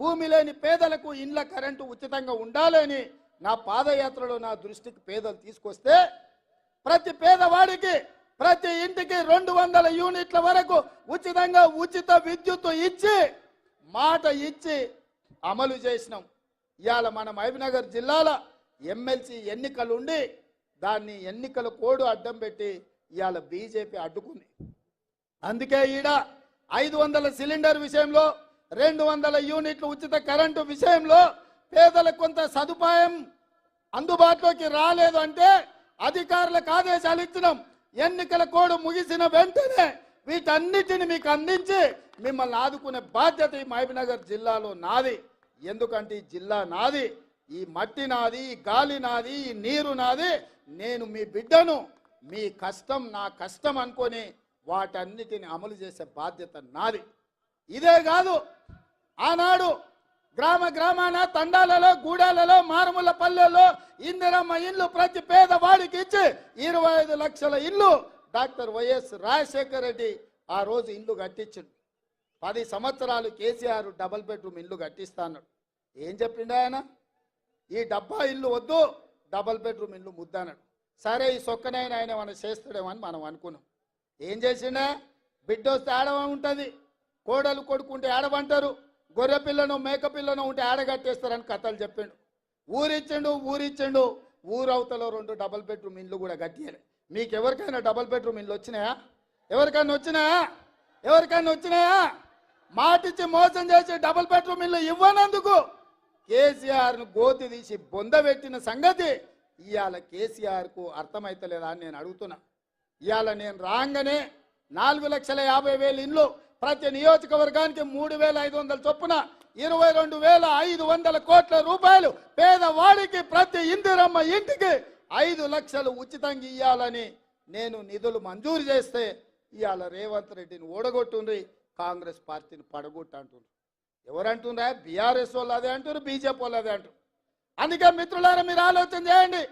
భూమి లేని పేదలకు ఇండ్ల కరెంటు ఉచితంగా ఉండాలని నా పాదయాత్రలో నా దృష్టికి పేదలు తీసుకొస్తే ప్రతి పేదవాడికి ప్రతి ఇంటికి 200 యూనిట్ల వరకు ఉచితంగా ఉచిత విద్యుత్ ఇచ్చి మాట ఇచ్చి అమలు చేసినాం. ఇవాళ మన మహబూబ్నగర్ జిల్లాలో ఎమ్మెల్సీ ఎన్నికలు ఉండి దాన్ని ఎన్నికల కోడ్ అడ్డం పెట్టి ఇవాళ బీజేపీ అడ్డుకుంది. అందుకే ఈడ 500 సిలిండర్ విషయంలో 200 యూనిట్ల ఉచిత కరెంటు విషయంలో పేదలకు కొంత సదుపాయం అందుబాటులోకి రాలేదు అంటే అధికారులకు ఆదేశాలు ఇచ్చినాం. ఎన్నికల కోడ్ ముగిసిన వెంటనే వీటన్నిటిని మీకు అందించి మిమ్మల్ని ఆదుకునే బాధ్యత ఈ మహబూబ్నగర్ జిల్లాలో నాది. ఎందుకంటే ఈ జిల్లా నాది, ఈ మట్టి నాది, ఈ గాలి నాది, ఈ నీరు నాది. నేను మీ బిడ్డను, మీ కష్టం నా కష్టం అనుకొని వాటన్నిటిని అమలు చేసే బాధ్యత నాది. ఇదే కాదు, ఆనాడు గ్రామ గ్రామాన తండాలలో గూడాలలో మారుమూల పల్లెల్లో ఇందిరమ్మ ఇల్లు ప్రతి పేదవాడికి ఇచ్చి 25 లక్షల ఇల్లు డాక్టర్ వైఎస్ రాజశేఖర రెడ్డి ఆ రోజు ఇల్లు కట్టించిండు. 10 సంవత్సరాలు కేసీఆర్ డబుల్ బెడ్రూమ్ ఇల్లు కట్టిస్తా అన్నాడు. ఏం చెప్పిండు ఆయన? ఈ డబ్బా ఇల్లు వద్దు, డబుల్ బెడ్రూమ్ ఇల్లు ముద్దన్నాడు. సరే ఈ సొక్కనైనా ఆయన మనం చేస్తాడేమో అని మనం అనుకున్నాం. ఏం చేసిండే? బిడ్డ వస్తే ఆడవ ఉంటుంది, కోడలు కొడుకుంటే ఆడవంటారు, గొర్రె పిల్లను మేక పిల్లను ఉంటే ఆడగట్టేస్తారని కథలు చెప్పిండు. ఊరిచ్చిండు. ఊరవతలో 2 డబుల్ బెడ్రూమ్ ఇల్లు కూడా కట్టియాలి. మీకు ఎవరికైనా డబుల్ బెడ్రూమ్ ఇల్లు వచ్చినాయా? ఎవరికైనా వచ్చినాయా? మాటిచ్చి మోసం చేసి డబుల్ బెడ్రూమ్ ఇల్లు ఇవ్వనందుకు కేసీఆర్ను గోతి తీసి బొందబెట్టిన సంగతి ఇవాళ కేసీఆర్కు అర్థమైతలేదా అని నేను అడుగుతున్నా. ఇవాళ నేను రాగానే 4,50,000 ఇండ్లు ప్రతి నియోజకవర్గానికి 3,500 చొప్పున 22,500 కోట్ల రూపాయలు పేదవాడికి ప్రతి ఇందిరమ్మ ఇంటికి 5 లక్షలు ఉచితంగా ఇవ్వాలని నేను నిధులు మంజూరు చేస్తే ఇవాళ రేవంత్ రెడ్డిని ఓడగొట్టుండ్రి, కాంగ్రెస్ పార్టీని పడగొట్టు అంటున్నారు. ఎవరంటున్నారా? బీఆర్ఎస్ వాళ్ళు అదే అంటారు, బీజేపీ వాళ్ళు అదే అంటారు. అందుకే మిత్రులారా మీరు ఆలోచన చేయండి.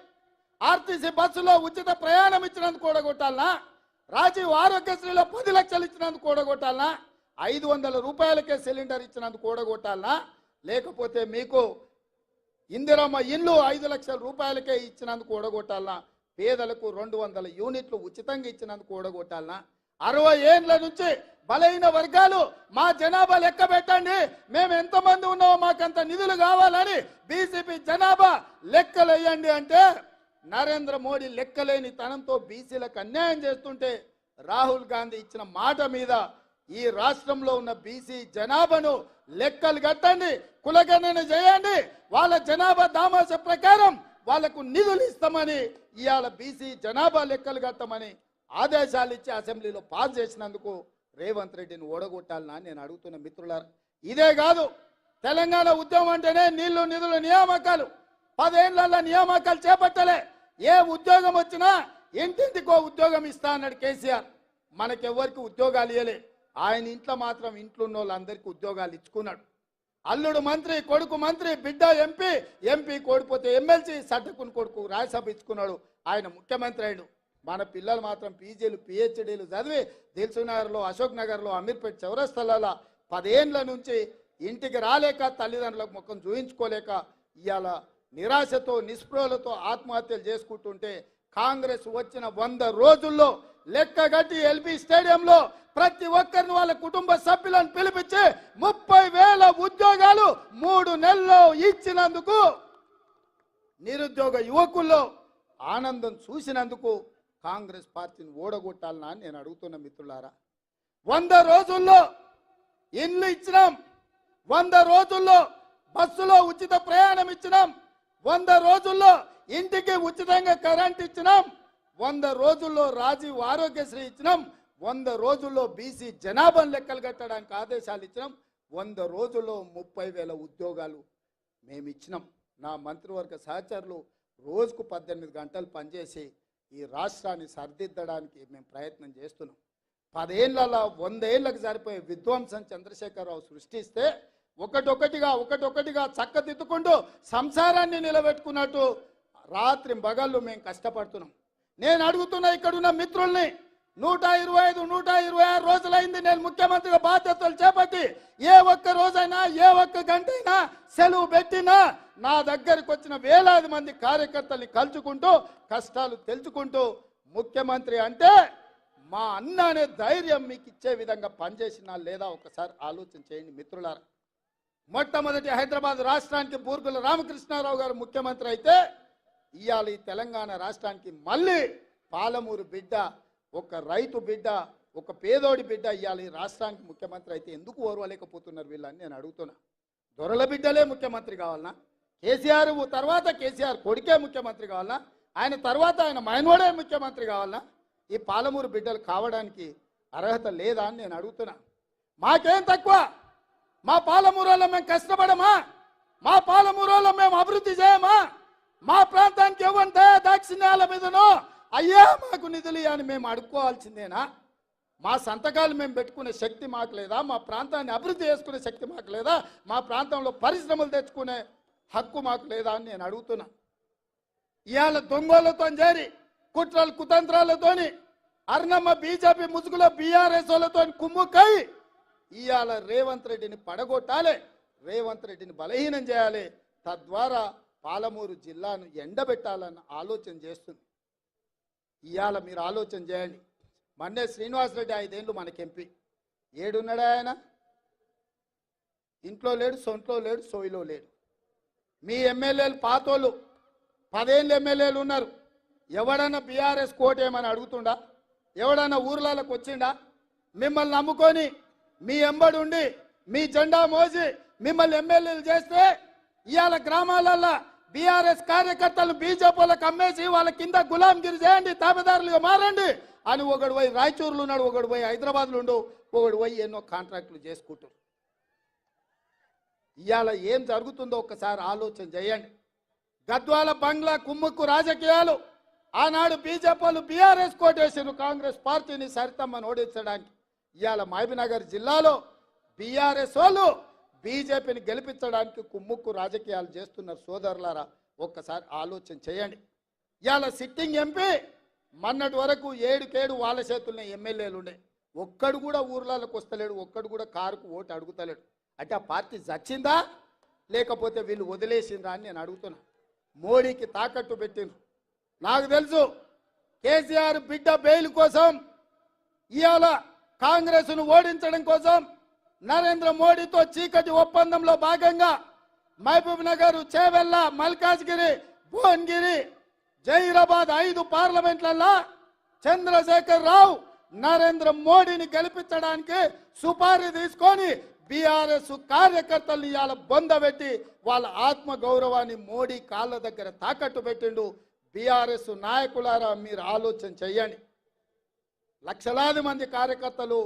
ఆర్టీసీ బస్సులో ఉచిత ప్రయాణం ఇచ్చినందుకు ఓడగొట్టాలనా? రాజీవ్ ఆరోగ్యశ్రీలో 10 లక్షలు ఇచ్చినందుకు ఓడగొట్టాలనా? 500 రూపాయలకే సిలిండర్ ఇచ్చినందుకు ఓడగొట్టాలనా? లేకపోతే మీకు ఇందిరమ్మ ఇల్లు 5 లక్షల రూపాయలకే ఇచ్చినందుకు ఓడగొట్టాలనా? పేదలకు 200 యూనిట్లు ఉచితంగా ఇచ్చినందుకు ఓడగొట్టాలనా? 60 ఏళ్ల నుంచి బలైన వర్గాలు మా జనాభా లెక్క పెట్టండి, మేము ఎంతమంది ఉన్నామో మాకంత నిధులు కావాలని బీజేపీ జనాభా లెక్కలు వేయండి అంటే నరేంద్ర మోడీ లెక్కలేని తనంతో బీసీలకు అన్యాయం చేస్తుంటే రాహుల్ గాంధీ ఇచ్చిన మాట మీద ఈ రాష్ట్రంలో ఉన్న బీసీ జనాభాను లెక్కలు కట్టండి, కులగణన చేయండి, వాళ్ళ జనాభా దామాష ప్రకారం వాళ్లకు నిధులు ఇస్తామని ఇవాళ బీసీ జనాభా లెక్కలు కట్టమని ఆదేశాలు ఇచ్చి అసెంబ్లీలో పాస్ చేసినందుకు రేవంత్ రెడ్డిని ఓడగొట్టాలని నేను అడుగుతున్న మిత్రులారా. ఇదే కాదు, తెలంగాణ ఉద్యమం అంటేనే నీళ్లు నిధులు నియామకాలు. 10 ఏళ్లలో నియామకాలు చేపట్టలే. ఏ ఉద్యోగం వచ్చినా ఇంటింటికో ఉద్యోగం ఇస్తా అన్నాడు కేసీఆర్. మనకెవ్వరికి ఉద్యోగాలు ఇవ్వలే. ఆయన ఇంట్లో మాత్రం ఇంట్లో ఉన్న వాళ్ళందరికీ ఉద్యోగాలు ఇచ్చుకున్నాడు. అల్లుడు మంత్రి, కొడుకు మంత్రి, బిడ్డ ఎంపీ కోడిపోతే ఎమ్మెల్సీ, సడ్డకుని కొడుకు రాజ్యసభ ఇచ్చుకున్నాడు. ఆయన ముఖ్యమంత్రి అయ్యాడు. మన పిల్లలు మాత్రం పీజీలు పిహెచ్డీలు చదివి దిల్సుఖ్నగర్లో, అశోక్ నగర్లో, అమీర్పేట్ చౌరస్తాలలో 10 ఏళ్ల నుంచి ఇంటికి రాలేక తల్లిదండ్రులకు ముఖం చూయించుకోలేక ఇవాళ నిరాశతో నిస్పృహలతో ఆత్మహత్యలు చేసుకుంటుంటే కాంగ్రెస్ వచ్చిన 100 రోజుల్లో లెక్కగట్టి ఎల్బీ స్టేడియంలో ప్రతి ఒక్కరిని వాళ్ళ కుటుంబ సభ్యులను పిలిపించి 30,000 ఉద్యోగాలు 3 నెలల్లో ఇచ్చినందుకు నిరుద్యోగ యువకుల్లో ఆనందం చూసినందుకు కాంగ్రెస్ పార్టీని ఓడగొట్టాలనా నేను అడుగుతున్న మిత్రులారా. 100 రోజుల్లో ఇల్లు ఇచ్చినాం, 100 రోజుల్లో బస్సులో ఉచిత ప్రయాణం ఇచ్చినాం, 100 రోజుల్లో ఇంటికి ఉచితంగా కరెంట్ ఇచ్చినాం, 100 రోజుల్లో రాజీవ్ ఆరోగ్యశ్రీ ఇచ్చినాం, 100 రోజుల్లో బీసీ జనాభాను లెక్కలు కట్టడానికి ఆదేశాలు ఇచ్చినాం, 100 రోజుల్లో 30,000 ఉద్యోగాలు మేము ఇచ్చినాం. నా మంత్రివర్గ సహచరులు రోజుకు 18 గంటలు పనిచేసి ఈ రాష్ట్రాన్ని సరిదిద్దడానికి మేము ప్రయత్నం చేస్తున్నాం. 10 ఏళ్లలో 100 ఏళ్లకు సరిపోయే విధ్వంసం చంద్రశేఖరరావు సృష్టిస్తే ఒకటొకటిగా చక్కదిద్దుకుంటూ సంసారాన్ని నిలబెట్టుకున్నట్టు రాత్రి పగళ్ళు మేము కష్టపడుతున్నాం. నేను అడుగుతున్నా ఇక్కడున్న మిత్రుల్ని, 125, 126 రోజులైంది నేను ముఖ్యమంత్రిగా బాధ్యతలు చేపట్టి. ఏ ఒక్క రోజైనా ఏ ఒక్క గంటైనా సెలవు పెట్టినా నా దగ్గరికి వచ్చిన వేలాది మంది కార్యకర్తల్ని కలుచుకుంటూ కష్టాలు తెలుసుకుంటూ ముఖ్యమంత్రి అంటే మా అన్న అనే ధైర్యం మీకు ఇచ్చే విధంగా పనిచేసినా లేదా ఒకసారి ఆలోచన చేయండి మిత్రులారా. మొట్టమొదటి హైదరాబాద్ రాష్ట్రానికి బూర్గుల రామకృష్ణారావు గారు ముఖ్యమంత్రి అయితే ఇవాళ ఈ తెలంగాణ రాష్ట్రానికి మళ్ళీ పాలమూరు బిడ్డ, ఒక రైతు బిడ్డ, ఒక పేదోడి బిడ్డ ఇవాళ ఈ రాష్ట్రానికి ముఖ్యమంత్రి అయితే ఎందుకు ఓర్వలేకపోతున్నారు వీళ్ళని నేను అడుగుతున్నా. దొరల బిడ్డలే ముఖ్యమంత్రి కావాలన్నా? కేసీఆర్ తర్వాత కేసీఆర్ కొడుకే ముఖ్యమంత్రి కావాలన్నా? ఆయన తర్వాత ఆయన మైనోడే ముఖ్యమంత్రి కావాలన్నా? ఈ పాలమూరు బిడ్డలు కావడానికి అర్హత లేదా అని నేను అడుగుతున్నా. మాకేం తక్కువ? మా పాలమూరులో మేము కష్టపడమా? మా పాలమూరులో మేము అభివృద్ధి చేయమా? మా ప్రాంతానికి ఇవ్వంటే దాక్షిణ్యాల మీదనో అయ్యా మాకు నిధులు అని మేము అడుక్కోవాల్సిందేనా? మా సంతకాలు మేము పెట్టుకునే శక్తి మాకు లేదా? మా ప్రాంతాన్ని అభివృద్ధి చేసుకునే శక్తి మాకు లేదా? మా ప్రాంతంలో పరిశ్రమలు తెచ్చుకునే హక్కు మాకు లేదా అని నేను అడుగుతున్నా. ఇవాళ దొంగలతో చేరి కుట్రలు కుతంత్రాలతోని అర్ణమ్మ బీజేపీ ముసుగులో బీఆర్ఎస్ వాళ్ళతో కుమ్ముకై ఇవాళ రేవంత్ రెడ్డిని పడగొట్టాలి, రేవంత్ రెడ్డిని బలహీనం చేయాలి, తద్వారా పాలమూరు జిల్లాను ఎండబెట్టాలన్న ఆలోచన చేస్తుంది. ఇవాళ మీరు ఆలోచన చేయండి. మన్నే శ్రీనివాసరెడ్డి 5 ఏళ్ళు మనకి ఎంపీ. ఏడున్నాడు ఆయన? ఇంట్లో లేడు, సొంట్లో లేడు, సోయిలో లేడు. మీ ఎమ్మెల్యేలు పాతోళ్ళు 10 ఏళ్ళు ఎమ్మెల్యేలు ఉన్నారు. ఎవడన్నా బీఆర్ఎస్ కోటేమని అడుగుతుండా? ఎవడన్నా ఊర్లలోకి వచ్చిండా? మిమ్మల్ని నమ్ముకొని మీ ఎంబడి ఉండి మీ జెండా మోసి మిమ్మల్ని ఎమ్మెల్యేలు చేస్తే ఇవాళ గ్రామాలల్లో బీఆర్ఎస్ కార్యకర్తలు బీజేపీలకు అమ్మేసి వాళ్ళ కింద గులాంగిరి చేయండి, తాబేదారులుగా మారండి అని ఒకడు పోయి రాయచూరులో ఉన్నాడు, ఒకడు పోయి హైదరాబాద్లో ఉండు, ఒకడు పోయి ఎన్నో కాంట్రాక్టులు చేసుకుంటారు. ఇవాళ ఏం జరుగుతుందో ఒక్కసారి ఆలోచన చేయండి. గద్వాల బంగ్లా కుమ్ముక్కు రాజకీయాలు ఆనాడు బీజేపీలు బీఆర్ఎస్ కోటేసారు కాంగ్రెస్ పార్టీని సరితమ్మని ఓడించడానికి. ఇవాళ మహబూబ్నగర్ జిల్లాలో బీఆర్ఎస్ వాళ్ళు బీజేపీని గెలిపించడానికి కుమ్ముక్కు రాజకీయాలు చేస్తున్నారు. సోదరులారా ఒక్కసారి ఆలోచన చేయండి. ఇవాళ సిట్టింగ్ ఎంపీ మొన్నటి వరకు 7 వాళ్ళ చేతుల్లో ఎమ్మెల్యేలు ఉండే, ఒక్కడు కూడా ఊర్లలోకి వస్తలేడు, ఒక్కడు కూడా కారుకు ఓటు అడుగుతలేడు. అంటే ఆ పార్టీ చచ్చిందా లేకపోతే వీళ్ళు వదిలేసిందా అని నేను అడుగుతున్నా. మోడీకి తాకట్టు పెట్టిండ్రు. నాకు తెలుసు కేసీఆర్ బిడ్డ బెయిల్ కోసం ఇవాళ కాంగ్రెస్ను ఓడించడం కోసం నరేంద్ర మోడీతో చీకటి ఒప్పందంలో భాగంగా మహబూబ్ నగర్, చేవెళ్ళ, మల్కాజ్గిరి, భువనగిరి, జహీరాబాద్ 5 పార్లమెంట్లలో చంద్రశేఖర్ రావు నరేంద్ర మోడీని గెలిపించడానికి సుపారీ తీసుకొని బీఆర్ఎస్ కార్యకర్తలు ఇవాళ బొందబెట్టి వాళ్ళ ఆత్మ గౌరవాన్ని మోడీ కాళ్ళ దగ్గర తాకట్టు పెట్టిండు. బీఆర్ఎస్ నాయకులారా మీరు ఆలోచన చెయ్యండి. లక్షలాది మంది కార్యకర్తలు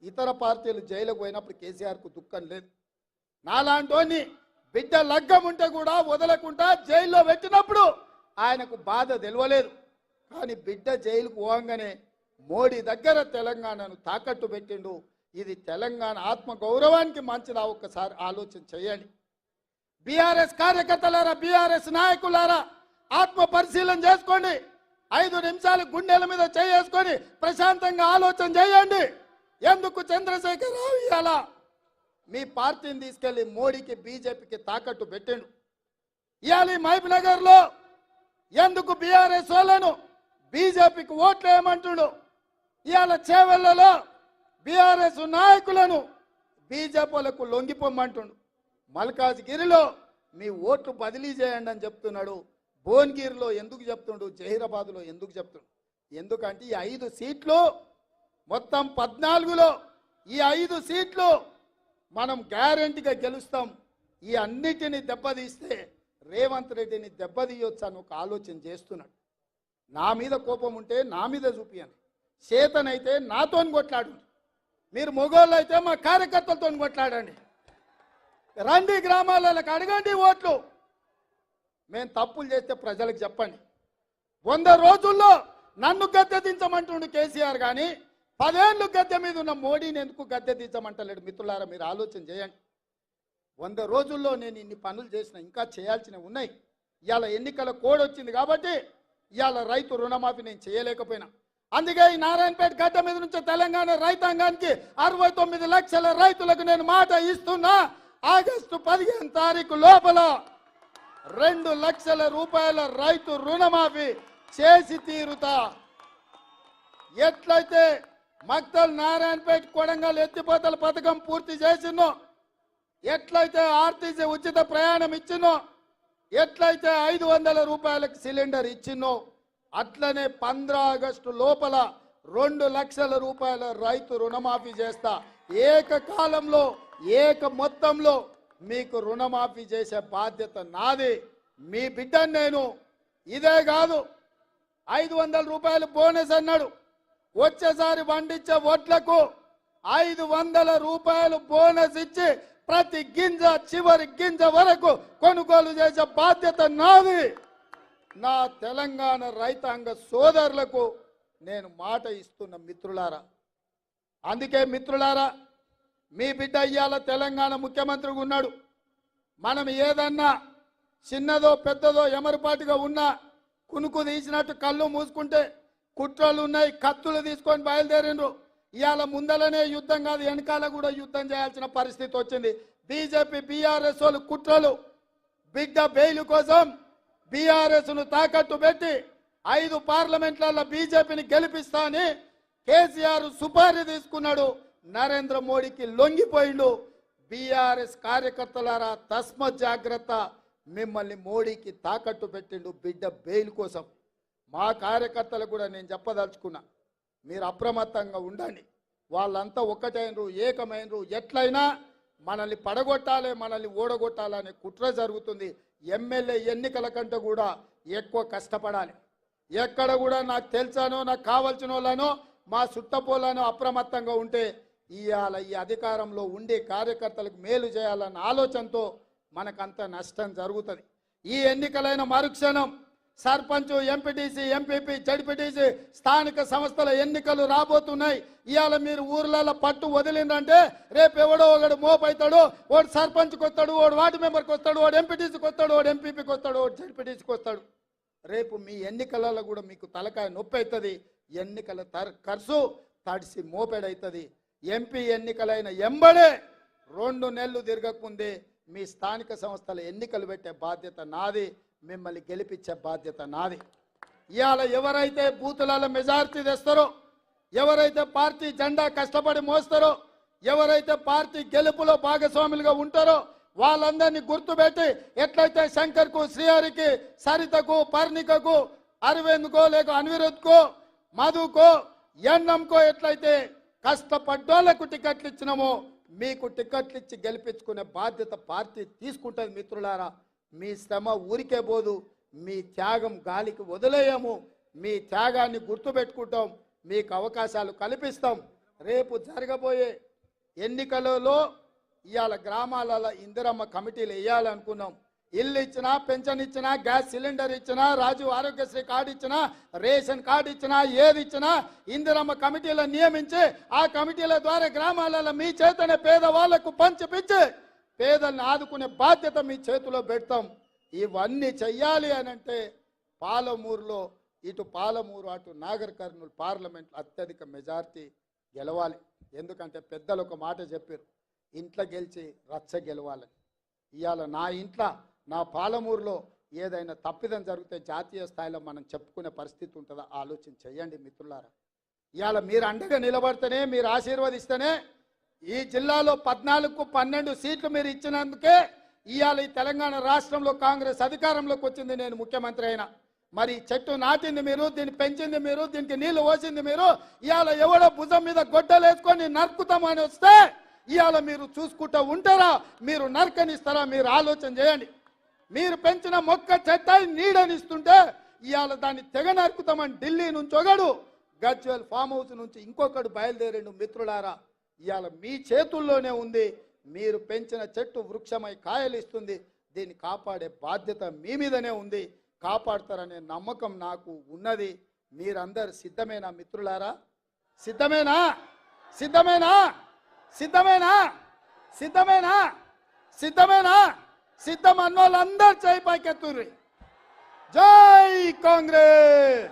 ఇతర పార్టీలు జైలుకు పోయినప్పుడు కేసీఆర్కు దుఃఖం లేదు. నాలాంటోని బిడ్డ లగ్గం ఉంటే కూడా వదలకుండా జైల్లో పెట్టినప్పుడు ఆయనకు బాధ తెలియలేదు. కానీ బిడ్డ జైలుకు పోగానే మోడీ దగ్గర తెలంగాణను తాకట్టు పెట్టిండు. ఇది తెలంగాణ ఆత్మ గౌరవానికి మంచిదా? ఒక్కసారి ఆలోచన చేయండి. బీఆర్ఎస్ కార్యకర్తలారా, బీఆర్ఎస్ నాయకులారా ఆత్మ పరిశీలన చేసుకోండి. 5 నిమిషాలు గుండెల మీద చేసుకొని ప్రశాంతంగా ఆలోచన చేయండి. ఎందుకు చంద్రశేఖర్ రావు ఇవాళ మీ పార్టీని తీసుకెళ్లి మోడీకి బీజేపీకి తాకట్టు పెట్టిండు? ఇవాళ ఈ మహబూబ్ నగర్లో ఎందుకు బీఆర్ఎస్ వాళ్ళను బీజేపీకి ఓట్లు వేయమంటుడు? ఇవాళ చేవెళ్లలో బీఆర్ఎస్ నాయకులను బీజేపీ వాళ్ళకు లొంగిపోమంటుండు. మల్కాజ్గిరిలో మీ ఓట్లు బదిలీ చేయండి అని చెప్తున్నాడు. భువనగిరిలో ఎందుకు చెప్తుండు? జహీరాబాద్లో ఎందుకు చెప్తుండు? ఎందుకంటే ఈ 5 సీట్లు మొత్తం 14లో ఈ 5 సీట్లు మనం గ్యారెంటీగా గెలుస్తాం. ఈ అన్నిటిని దెబ్బతీస్తే రేవంత్ రెడ్డిని దెబ్బతీయొచ్చు అని ఒక ఆలోచన చేస్తున్నాడు. నా మీద కోపం ఉంటే నా మీద చూపియండి, చేతనైతే నాతో కొట్లాడు. మీరు మొగోళ్ళు అయితే మా కార్యకర్తలతో కొట్లాడండి. రండి గ్రామాలకు అడగండి ఓట్లు. మేము తప్పులు చేస్తే ప్రజలకు చెప్పండి. 100 రోజుల్లో నన్ను గద్దె దించమంటుండు కేసీఆర్, కానీ 10 ఏళ్ళు గద్దె మీద ఉన్న మోడీని ఎందుకు గద్దె దించమంటలేడు? మిత్రులారా, మీరు ఆలోచన చేయండి. 100 రోజుల్లో నేను ఇన్ని పనులు చేసిన, ఇంకా చేయాల్సినవి ఉన్నాయి. ఇవాళ ఎన్నికల కోడ్ వచ్చింది కాబట్టి ఇవాళ రైతు రుణమాఫీ నేను చేయలేకపోయినా. అందుకే ఈ నారాయణపేట గడ్డ మీద నుంచి తెలంగాణ రైతాంగానికి 69 లక్షల రైతులకు నేను మాట ఇస్తున్నా. ఆగస్టు 15 తారీఖు లోపల 2 లక్షల రూపాయల రైతు రుణమాఫీ చేసి తీరుతా. ఎట్లయితే మక్తల్ నారాయణపేట కొడంగల్ ఎత్తిపోతల పథకం పూర్తి చేసినో, ఎట్లయితే ఆర్టీసీ ఉచిత ప్రయాణం ఇచ్చినో, ఎట్లయితే 500 రూపాయలకు సిలిండర్ ఇచ్చినో, అట్లనే 15 ఆగస్టు లోపల 2 లక్షల రూపాయల రైతు రుణమాఫీ చేస్తా. ఏకకాలంలో మొత్తంలో మీకు రుణమాఫీ చేసే బాధ్యత నాది. మీ బిడ్డను నేను. ఇదే కాదు, 500 రూపాయలు బోనస్ అన్నాడు. వచ్చేసారి పండించే వడ్లకు 500 రూపాయలు బోనస్ ఇచ్చి ప్రతి గింజ చివరి గింజ వరకు కొనుగోలు చేసే బాధ్యత నాది. నా తెలంగాణ రైతాంగ సోదరులకు నేను మాట ఇస్తున్న మిత్రులారా. అందుకే మిత్రులారా, మీ బిడ్డ ఇయ్యాల తెలంగాణ ముఖ్యమంత్రిగా ఉన్నాడు. మనం ఏదన్నా చిన్నదో పెద్దదో ఎమరుపాటుగా ఉన్నా కునుకు తీసినట్టు కళ్ళు మూసుకుంటే కుట్రలు ఉన్నాయి, కత్తులు తీసుకొని బయలుదేరిండ్రు. ఇవాళ ముందలనే యుద్ధం కాదు, వెనకాల కూడా యుద్ధం చేయాల్సిన పరిస్థితి వచ్చింది. బీజేపీ బీఆర్ఎస్ వాళ్ళు కుట్రలు, బిడ్డ బెయిల్ కోసం బీఆర్ఎస్ ను తాకట్టు పెట్టి 5 పార్లమెంట్లలో బీజేపీని గెలిపిస్తా అని కేసీఆర్ సుపారీ తీసుకున్నాడు. నరేంద్ర మోడీకి లొంగిపోయిండు. బీఆర్ఎస్ కార్యకర్తలారా, తస్మత్ జాగ్రత్త. మిమ్మల్ని మోడీకి తాకట్టు పెట్టిండు బిడ్డ బెయిల్ కోసం. మా కార్యకర్తలు కూడా నేను చెప్పదలుచుకున్నా, మీరు అప్రమత్తంగా ఉండండి. వాళ్ళంతా ఒక్కటైనరు, ఏకమైనరు. ఎట్లయినా మనల్ని పడగొట్టాలి, మనల్ని ఓడగొట్టాలనే కుట్ర జరుగుతుంది. ఎమ్మెల్యే ఎన్నికల కంటే కూడా ఎక్కువ కష్టపడాలి. ఎక్కడ కూడా నాకు తెలుసానో, నాకు కావాల్సిన వాళ్ళనో, మా చుట్టపోలను అప్రమత్తంగా ఉంటే ఇవాళ ఈ అధికారంలో ఉండే కార్యకర్తలకు మేలు చేయాలన్న ఆలోచనతో మనకంత నష్టం జరుగుతుంది. ఈ ఎన్నికలైన మరుక్షణం సర్పంచ్, ఎంపీటీసీ, ఎంపీపీ, జడ్పీటీసీ స్థానిక సంస్థల ఎన్నికలు రాబోతున్నాయి. ఇవాళ మీరు ఊర్లలో పట్టు వదిలిందంటే రేపు ఎవడో ఒకడు మోపైతాడు. వాడు సర్పంచ్కి వస్తాడు, వాడు వార్డు మెంబర్కి వస్తాడు, వాడు ఎంపీటీసీకి వస్తాడు, వాడు ఎంపీపీకి వస్తాడు, వాడు జడ్పీటీసీకి వస్తాడు. రేపు మీ ఎన్నికలలో కూడా మీకు తలకాయ నొప్పి అవుతుంది. ఎన్నికల ఖర్చు తడిసి మోపెడవుతుంది. ఎంపీ ఎన్నికలైన ఎంబడే 2 నెలలు తిరగకుందే మీ స్థానిక సంస్థల ఎన్నికలు పెట్టే బాధ్యత నాది. మిమ్మల్ని గెలిపించే బాధ్యత నాది. ఇవాళ ఎవరైతే బూతులలో మెజారిటీ తెస్తారో, ఎవరైతే పార్టీ జెండా కష్టపడి మోస్తారో, ఎవరైతే పార్టీ గెలుపులో భాగస్వాములుగా ఉంటారో వాళ్ళందరినీ గుర్తుపెట్టి ఎట్లయితే శంకర్కు, శ్రీహరికి, సరితకు, పర్ణికకు, అరవింద్కో, లేక అనిరుద్కో, మధుకో, ఎన్నంకో ఎట్లయితే కష్టపడ్డోళ్లకు టికెట్లు ఇచ్చినామో మీకు టికెట్లు ఇచ్చి గెలిపించుకునే బాధ్యత పార్టీ తీసుకుంటుంది. మిత్రులారా, మీ శ్రమ ఊరికే పోదు, మీ త్యాగం గాలికి వదిలేయము. మీ త్యాగాన్ని గుర్తుపెట్టుకుంటాం, మీకు అవకాశాలు కల్పిస్తాం. రేపు జరగబోయే ఎన్నికలలో ఇవాళ గ్రామాలలో ఇందిరమ్మ కమిటీలు వేయాలనుకున్నాం. ఇల్లు ఇచ్చినా, పెన్షన్ ఇచ్చినా, గ్యాస్ సిలిండర్ ఇచ్చినా, రాజు ఆరోగ్యశ్రీ కార్డు ఇచ్చినా, రేషన్ కార్డు ఇచ్చినా, ఏది ఇచ్చినా ఇందిరమ్మ కమిటీలను నియమించి ఆ కమిటీల ద్వారా గ్రామాలలో మీ చేతనే పేదవాళ్లకు పంచిపించి పేదల్ని ఆదుకునే బాధ్యత మీ చేతిలో పెడతాం. ఇవన్నీ చెయ్యాలి అని అంటే పాలమూరులో, ఇటు పాలమూరు అటు నాగర్ కర్నూలు పార్లమెంట్లో అత్యధిక మెజార్టీ గెలవాలి. ఎందుకంటే పెద్దలు ఒక మాట చెప్పారు, ఇంట్లో గెలిచి రచ్చ గెలవాలని. ఇవాళ నా ఇంట్లో నా పాలమూరులో ఏదైనా తప్పిదం జరిగితే జాతీయ స్థాయిలో మనం చెప్పుకునే పరిస్థితి ఉంటుందా ఆలోచన చేయండి మిత్రులారా. ఇవాళ మీరు అండగా నిలబడితేనే, మీరు ఆశీర్వదిస్తేనే ఈ జిల్లాలో 14కు 12 సీట్లు మీరు ఇచ్చినందుకే ఇవాళ ఈ తెలంగాణ రాష్ట్రంలో కాంగ్రెస్ అధికారంలోకి వచ్చింది. నేను ముఖ్యమంత్రి అయినా మరి చెట్టు నాటింది మీరు, దీన్ని పెంచింది మీరు, దీనికి నీళ్లు పోసింది మీరు. ఇవాళ ఎవడో భుజం మీద గొడ్డలు వేసుకొని నరుకుతామని వస్తే ఇవాళ మీరు చూసుకుంటూ ఉంటారా? మీరు నరకనిస్తారా? మీరు ఆలోచన చేయండి. మీరు పెంచిన మొక్క చెట్ట నీడనిస్తుంటే ఇవాళ దాన్ని తెగ నరుకుతామని ఢిల్లీ నుంచి ఒకడు, గజ్వెల్ ఫామ్ హౌస్ నుంచి ఇంకొకడు బయలుదేరిండు. మిత్రులారా, ఇవాళ మీ చేతుల్లోనే ఉంది. మీరు పెంచిన చెట్టు వృక్షమై కాయలు ఇస్తుంది. దీన్ని కాపాడే బాధ్యత మీ మీదనే ఉంది. కాపాడతారనే నమ్మకం నాకు ఉన్నది. మీరందరు సిద్ధమేనా మిత్రులారా? సిద్ధమేనా? సిద్ధమేనా? సిద్ధమేనా? సిద్ధమేనా? సిద్ధమేనా? సిద్ధం అన్నోళ్ళందరూ చేయి పైకెత్తుర్రి. జై కాంగ్రెస్,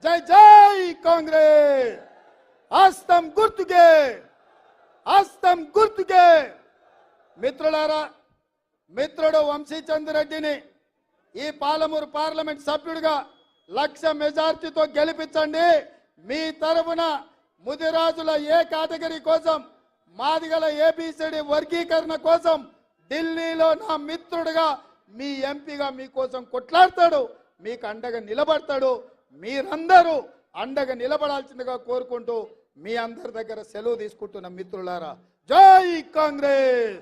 జై జై కాంగ్రెస్. హస్తం గుర్తుకే, హస్తం గుర్తుకే. మిత్రులారా, మిత్రుడు వంశీచంద్రెడ్డిని ఈ పాలమూరు పార్లమెంట్ సభ్యుడిగా 1,00,000 మెజార్టీతో గెలిపించండి. మీ తరఫున ముదిరాజుల ఏ కేటగిరీ కోసం, మాదిగల ఏబిసిడి వర్గీకరణ కోసం ఢిల్లీలో నా మిత్రుడిగా మీ ఎంపీగా మీకోసం కొట్లాడతాడు, మీకు అండగా నిలబడతాడు. మీరందరూ అండగా నిలబడాల్సిందిగా కోరుకుంటూ మీ అందరి దగ్గర సెలవు తీసుకుంటున్న మిత్రులారా, జై కాంగ్రెస్.